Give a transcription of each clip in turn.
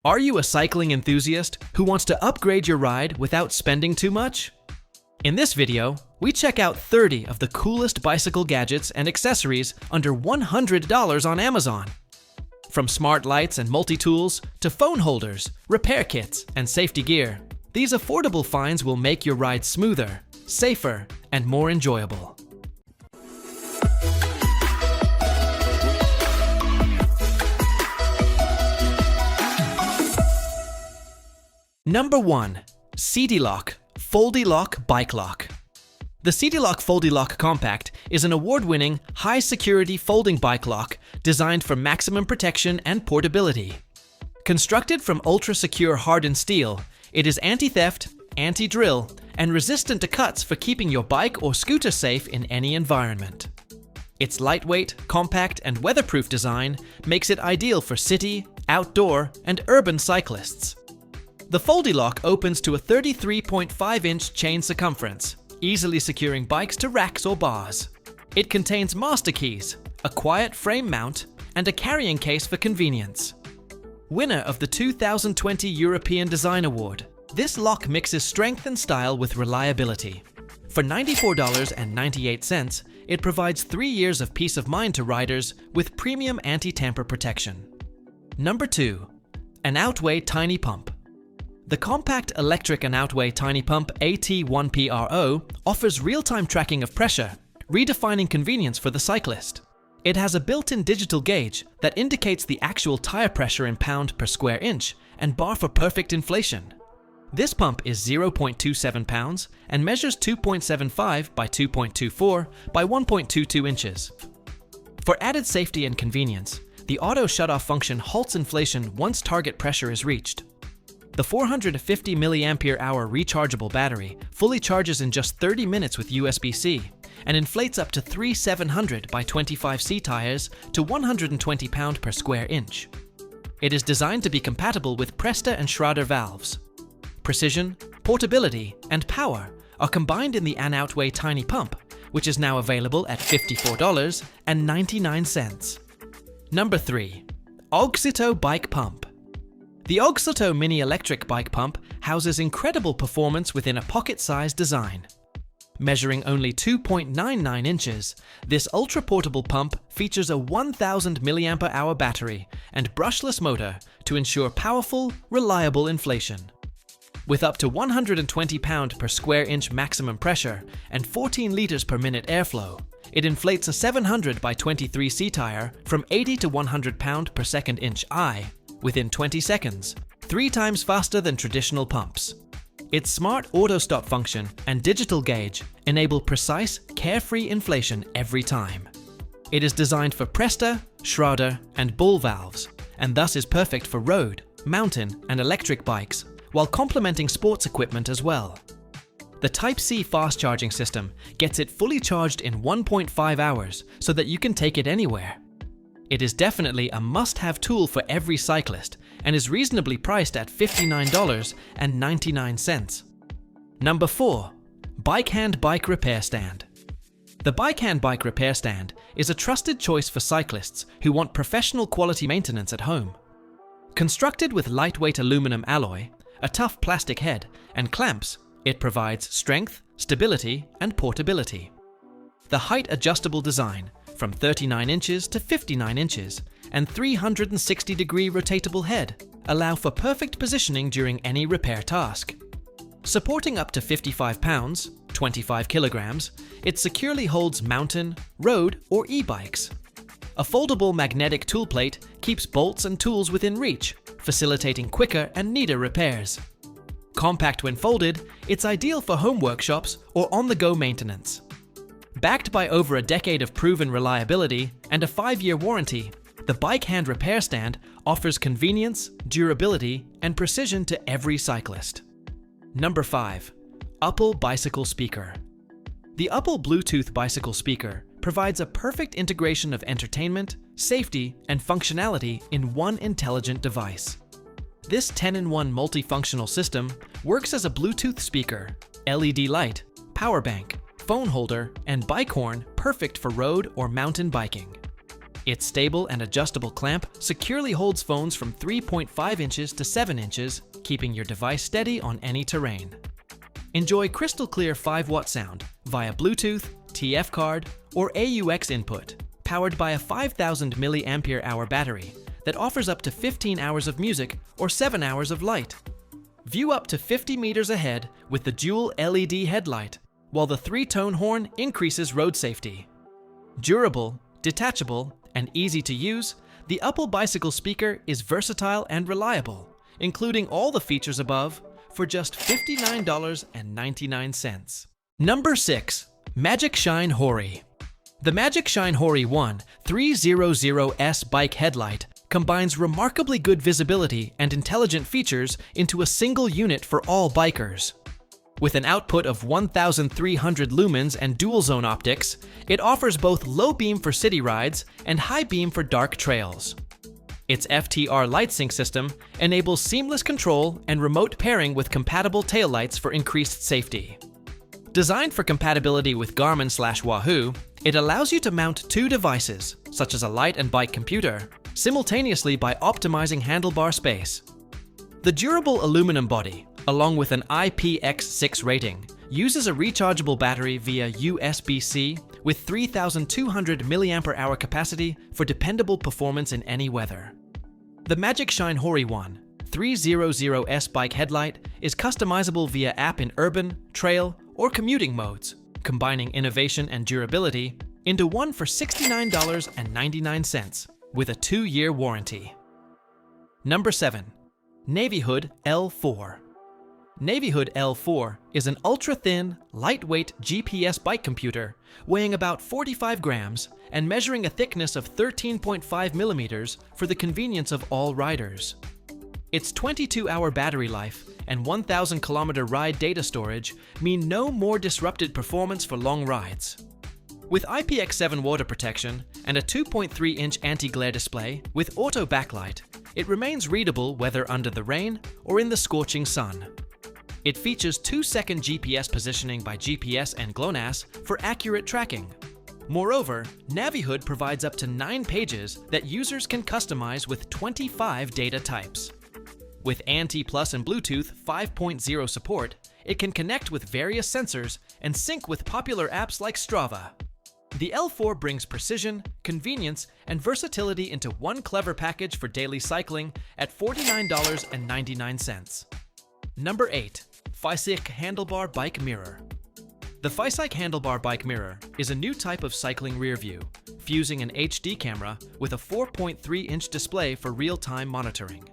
Are you a cycling enthusiast who wants to upgrade your ride without spending too much? In this video, we check out 30 of the coolest bicycle gadgets and accessories under $100 on Amazon. From smart lights and multi-tools to phone holders, repair kits, and safety gear, these affordable finds will make your ride smoother, safer, and more enjoyable. Number 1. Seatylock FoldyLock Bike Lock. The Seatylock FoldyLock Compact is an award-winning, high-security folding bike lock designed for maximum protection and portability. Constructed from ultra-secure hardened steel, it is anti-theft, anti-drill, and resistant to cuts for keeping your bike or scooter safe in any environment. Its lightweight, compact, and weatherproof design makes it ideal for city, outdoor, and urban cyclists. The FoldyLock opens to a 33.5-inch chain circumference, easily securing bikes to racks or bars. It contains master keys, a quiet frame mount, and a carrying case for convenience. Winner of the 2020 European Design Award, this lock mixes strength and style with reliability. For $94.98, it provides 3 years of peace of mind to riders with premium anti-tamper protection. Number 2. Anoutway Tiny Pump. The compact electric Anoutway Tiny Pump AT1PRO offers real-time tracking of pressure, redefining convenience for the cyclist. It has a built-in digital gauge that indicates the actual tire pressure in pound per square inch and bar for perfect inflation. This pump is 0.27 pounds and measures 2.75 by 2.24 by 1.22 inches. For added safety and convenience, the auto shut-off function halts inflation once target pressure is reached. The 450 mAh rechargeable battery fully charges in just 30 minutes with USB-C and inflates up to 3 700 by 25C tires to 120 pound per square inch. It is designed to be compatible with Presta and Schrader valves. Precision, portability, and power are combined in the Anoutway Tiny Pump, which is now available at $54.99. Number 3. AUXITO Bike Pump. The AUXITO Mini Electric Bike Pump houses incredible performance within a pocket-sized design. Measuring only 2.99 inches, this ultra-portable pump features a 1000 mAh battery and brushless motor to ensure powerful, reliable inflation. With up to 120 pound per square inch maximum pressure and 14 liters per minute airflow, it inflates a 700 by 23C tire from 80 to 100 pound per second inch I within 20 seconds, 3 times faster than traditional pumps. Its smart auto-stop function and digital gauge enable precise, carefree inflation every time. It is designed for Presta, Schrader, and Bull valves, and thus is perfect for road, mountain, and electric bikes, while complementing sports equipment as well. The Type-C fast charging system gets it fully charged in 1.5 hours so that you can take it anywhere. It is definitely a must-have tool for every cyclist and is reasonably priced at $59.99. Number 4. BikeHand Bike Repair Stand. The BikeHand Bike Repair Stand is a trusted choice for cyclists who want professional quality maintenance at home. Constructed with lightweight aluminum alloy, a tough plastic head, and clamps, it provides strength, stability, and portability. The height-adjustable design, from 39 inches to 59 inches, and 360-degree rotatable head allow for perfect positioning during any repair task. Supporting up to 55 pounds, 25 kilograms, it securely holds mountain, road, or e-bikes. A foldable magnetic tool plate keeps bolts and tools within reach, facilitating quicker and neater repairs. Compact when folded, it's ideal for home workshops or on-the-go maintenance. Backed by over a decade of proven reliability and a 5-year warranty, the BikeHand Repair Stand offers convenience, durability, and precision to every cyclist. Number 5. Uppel Bicycle Speaker. The Uppel Bluetooth bicycle speaker provides a perfect integration of entertainment, safety, and functionality in one intelligent device. This 10-in-1 multifunctional system works as a Bluetooth speaker, LED light, power bank, phone holder, and bike horn perfect for road or mountain biking. Its stable and adjustable clamp securely holds phones from 3.5 inches to 7 inches, keeping your device steady on any terrain. Enjoy crystal clear 5-watt sound via Bluetooth, TF card, or AUX input, powered by a 5000 mAh battery that offers up to 15 hours of music or 7 hours of light. View up to 50 meters ahead with the dual LED headlight, while the 3-tone horn increases road safety. Durable, detachable, and easy to use, the Uppel bicycle speaker is versatile and reliable, including all the features above for just $59.99. Number 6. Magicshine Hori. The Magicshine Hori 1 300S bike headlight combines remarkably good visibility and intelligent features into a single unit for all bikers. With an output of 1,300 lumens and dual-zone optics, it offers both low beam for city rides and high beam for dark trails. Its FTR light sync system enables seamless control and remote pairing with compatible taillights for increased safety. Designed for compatibility with Garmin/Wahoo, it allows you to mount 2 devices, such as a light and bike computer, simultaneously by optimizing handlebar space. The durable aluminum body, along with an IPX6 rating, uses a rechargeable battery via USB-C with 3,200 mAh capacity for dependable performance in any weather. The Magicshine Hori 1 300S bike headlight is customizable via app in urban, trail, or commuting modes, combining innovation and durability into one for $69.99 with a 2-year warranty. Number 7. Navihood L4. Navihood L4 is an ultra-thin, lightweight GPS bike computer weighing about 45 grams and measuring a thickness of 13.5 millimeters for the convenience of all riders. Its 22-hour battery life and 1,000-kilometer ride data storage mean no more disrupted performance for long rides. With IPX7 water protection and a 2.3-inch anti-glare display with auto backlight, it remains readable whether under the rain or in the scorching sun. It features 2-second GPS positioning by GPS and GLONASS for accurate tracking. Moreover, Navihood provides up to 9 pages that users can customize with 25 data types. With ANT+ and Bluetooth 5.0 support, it can connect with various sensors and sync with popular apps like Strava. The L4 brings precision, convenience, and versatility into one clever package for daily cycling at $49.99. Number 8. FEISIKE Handlebar Bike Mirror. The FEISIKE Handlebar Bike Mirror is a new type of cycling rear view, fusing an HD camera with a 4.3-inch display for real-time monitoring.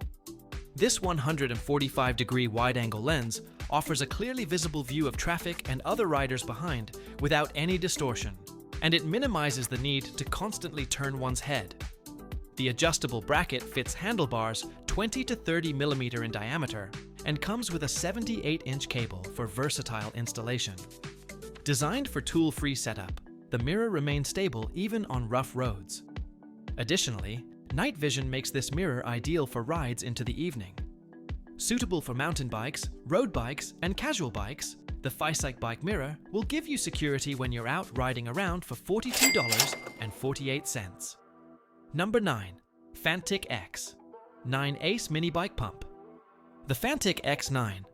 This 145-degree wide-angle lens offers a clearly visible view of traffic and other riders behind without any distortion, and it minimizes the need to constantly turn one's head. The adjustable bracket fits handlebars 20 to 30 mm in diameter and comes with a 78-inch cable for versatile installation. Designed for tool-free setup, the mirror remains stable even on rough roads. Additionally, night vision makes this mirror ideal for rides into the evening. Suitable for mountain bikes, road bikes, and casual bikes, the FEISIKE Bike Mirror will give you security when you're out riding around for $42.48. Number 9. Fanttik X9 Ace Mini Bike Pump. The Fanttik X9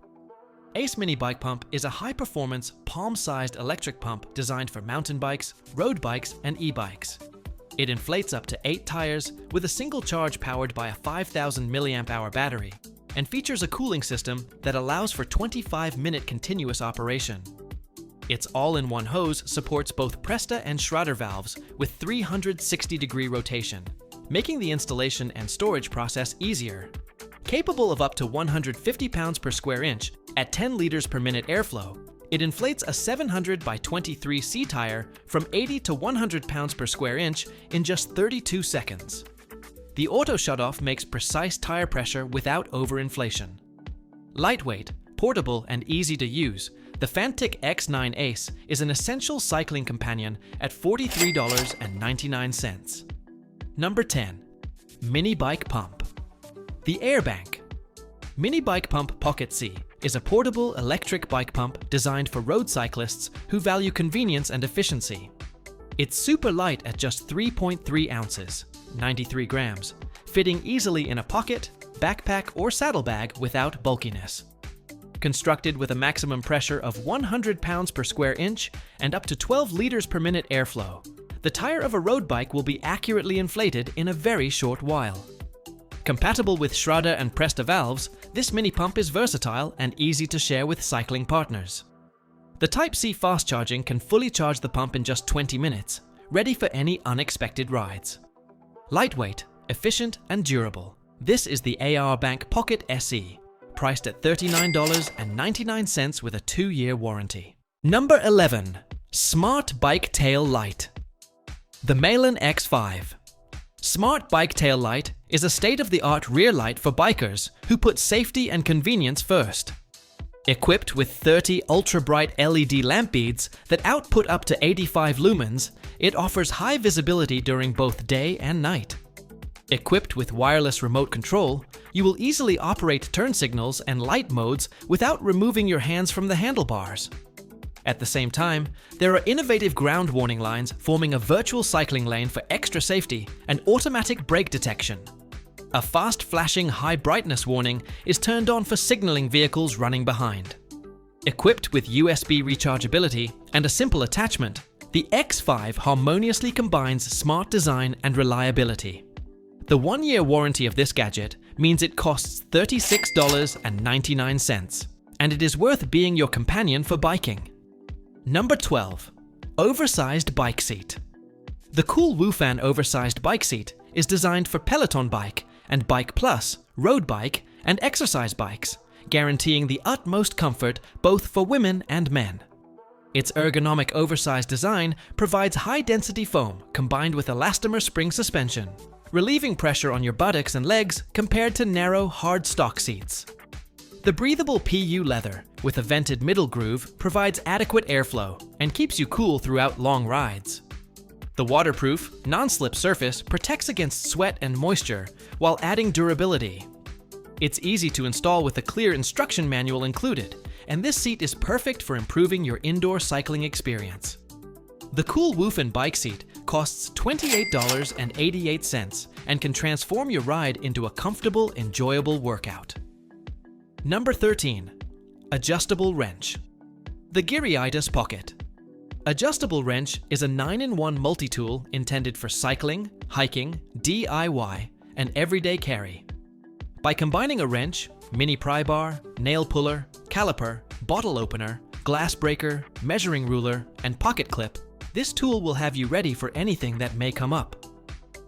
Ace Mini Bike Pump is a high-performance, palm-sized electric pump designed for mountain bikes, road bikes, and e-bikes. It inflates up to 8 tires with a single charge powered by a 5,000 mAh battery and features a cooling system that allows for 25-minute continuous operation. Its all-in-one hose supports both Presta and Schrader valves with 360-degree rotation, making the installation and storage process easier. Capable of up to 150 pounds per square inch at 10 liters per minute airflow, it inflates a 700 by 23 C tire from 80 to 100 pounds per square inch in just 32 seconds. The auto shutoff makes precise tire pressure without overinflation. Lightweight, portable, and easy to use, the Fanttik X9 Ace is an essential cycling companion at $43.99. Number 10. Mini Bike Pump. The AIRBANK Mini Bike Pump Pocket C is a portable electric bike pump designed for road cyclists who value convenience and efficiency. It's super light at just 3.3 ounces 93 grams, fitting easily in a pocket, backpack, or saddlebag without bulkiness. Constructed with a maximum pressure of 100 pounds per square inch and up to 12 liters per minute airflow, the tire of a road bike will be accurately inflated in a very short while. Compatible with Schrader and Presta valves, this mini pump is versatile and easy to share with cycling partners. The Type-C fast charging can fully charge the pump in just 20 minutes, ready for any unexpected rides. Lightweight, efficient, and durable. This is the AIRBANK Pocket SE, priced at $39.99 with a 2-year warranty. Number 11. Smart Bike Tail Light. The MEILAN X5. Smart Bike Tail Light is a state-of-the-art rear light for bikers who put safety and convenience first. Equipped with 30 ultra-bright LED lamp beads that output up to 85 lumens, it offers high visibility during both day and night. Equipped with wireless remote control, you will easily operate turn signals and light modes without removing your hands from the handlebars. At the same time, there are innovative ground warning lines forming a virtual cycling lane for extra safety and automatic brake detection. A fast flashing high brightness warning is turned on for signaling vehicles running behind. Equipped with USB rechargeability and a simple attachment, the X5 harmoniously combines smart design and reliability. The 1-year warranty of this gadget means it costs $36.99, and it is worth being your companion for biking. Number 12. Oversized Bike Seat. The COOLWUFAN Oversized Bike Seat is designed for Peloton bike and Bike Plus, road bike, and exercise bikes, guaranteeing the utmost comfort both for women and men. Its ergonomic oversized design provides high-density foam combined with elastomer spring suspension, relieving pressure on your buttocks and legs compared to narrow, hard stock seats. The breathable PU leather, with a vented middle groove, provides adequate airflow and keeps you cool throughout long rides. The waterproof, non-slip surface protects against sweat and moisture while adding durability. It's easy to install with a clear instruction manual included, and this seat is perfect for improving your indoor cycling experience. The COOLWUFAN bike seat costs $28.88 and can transform your ride into a comfortable, enjoyable workout. Number 13. Adjustable Wrench. The GIRIAITUS Pocket. Adjustable wrench is a 9-in-1 multi-tool intended for cycling, hiking, DIY, and everyday carry. By combining a wrench, mini pry bar, nail puller, caliper, bottle opener, glass breaker, measuring ruler, and pocket clip, this tool will have you ready for anything that may come up.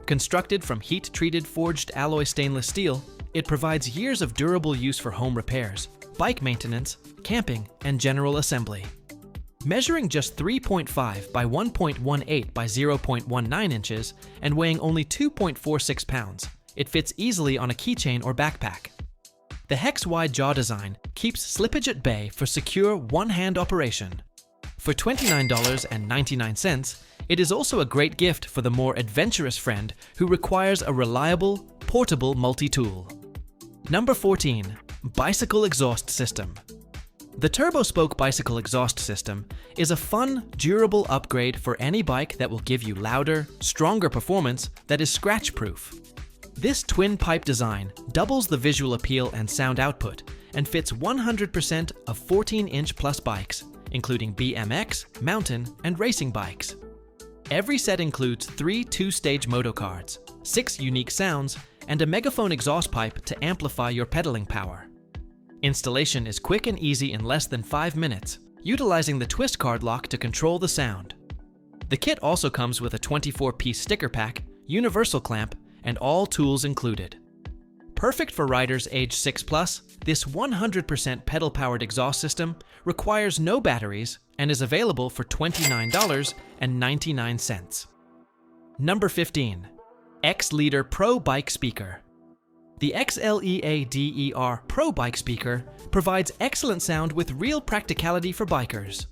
Constructed from heat-treated forged alloy stainless steel, it provides years of durable use for home repairs, bike maintenance, camping, and general assembly. Measuring just 3.5 by 1.18 by 0.19 inches and weighing only 2.46 pounds, it fits easily on a keychain or backpack. The hex-wide jaw design keeps slippage at bay for secure one-hand operation. For $29.99, it is also a great gift for the more adventurous friend who requires a reliable, portable multi-tool. Number 14. Bicycle Exhaust System. The TurboSpoke Bicycle Exhaust System is a fun, durable upgrade for any bike that will give you louder, stronger performance that is scratch-proof. This twin-pipe design doubles the visual appeal and sound output and fits 100% of 14-inch plus bikes, including BMX, mountain, and racing bikes. Every set includes 3 two-stage moto cards, 6 unique sounds, and a megaphone exhaust pipe to amplify your pedaling power. Installation is quick and easy in less than 5 minutes, utilizing the twist card lock to control the sound. The kit also comes with a 24-piece sticker pack, universal clamp, and all tools included. Perfect for riders age 6+, this 100% pedal-powered exhaust system requires no batteries and is available for $29.99. Number 15. XLEADER Pro Bike Speaker. The XLEADER Pro Bike Speaker provides excellent sound with real practicality for bikers.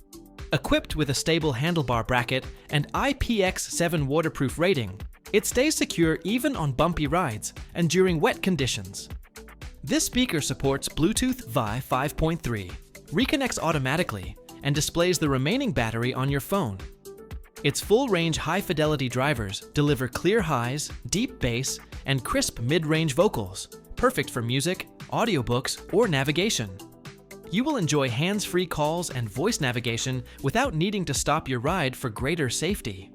Equipped with a stable handlebar bracket and IPX7 waterproof rating, it stays secure even on bumpy rides and during wet conditions. This speaker supports Bluetooth Wi 5.3, reconnects automatically, and displays the remaining battery on your phone. Its full-range high-fidelity drivers deliver clear highs, deep bass, and crisp mid-range vocals, perfect for music, audiobooks, or navigation. You will enjoy hands-free calls and voice navigation without needing to stop your ride for greater safety.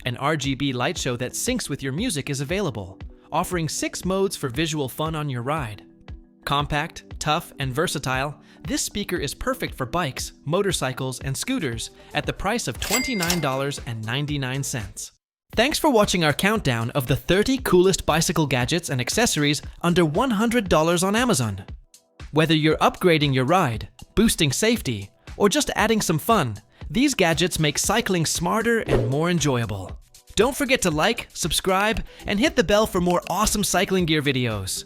An RGB light show that syncs with your music is available, offering 6 modes for visual fun on your ride. Compact, tough, and versatile, this speaker is perfect for bikes, motorcycles, and scooters at the price of $29.99. Thanks for watching our countdown of the 30 coolest bicycle gadgets and accessories under $100 on Amazon. Whether you're upgrading your ride, boosting safety, or just adding some fun, these gadgets make cycling smarter and more enjoyable. Don't forget to like, subscribe, and hit the bell for more awesome cycling gear videos.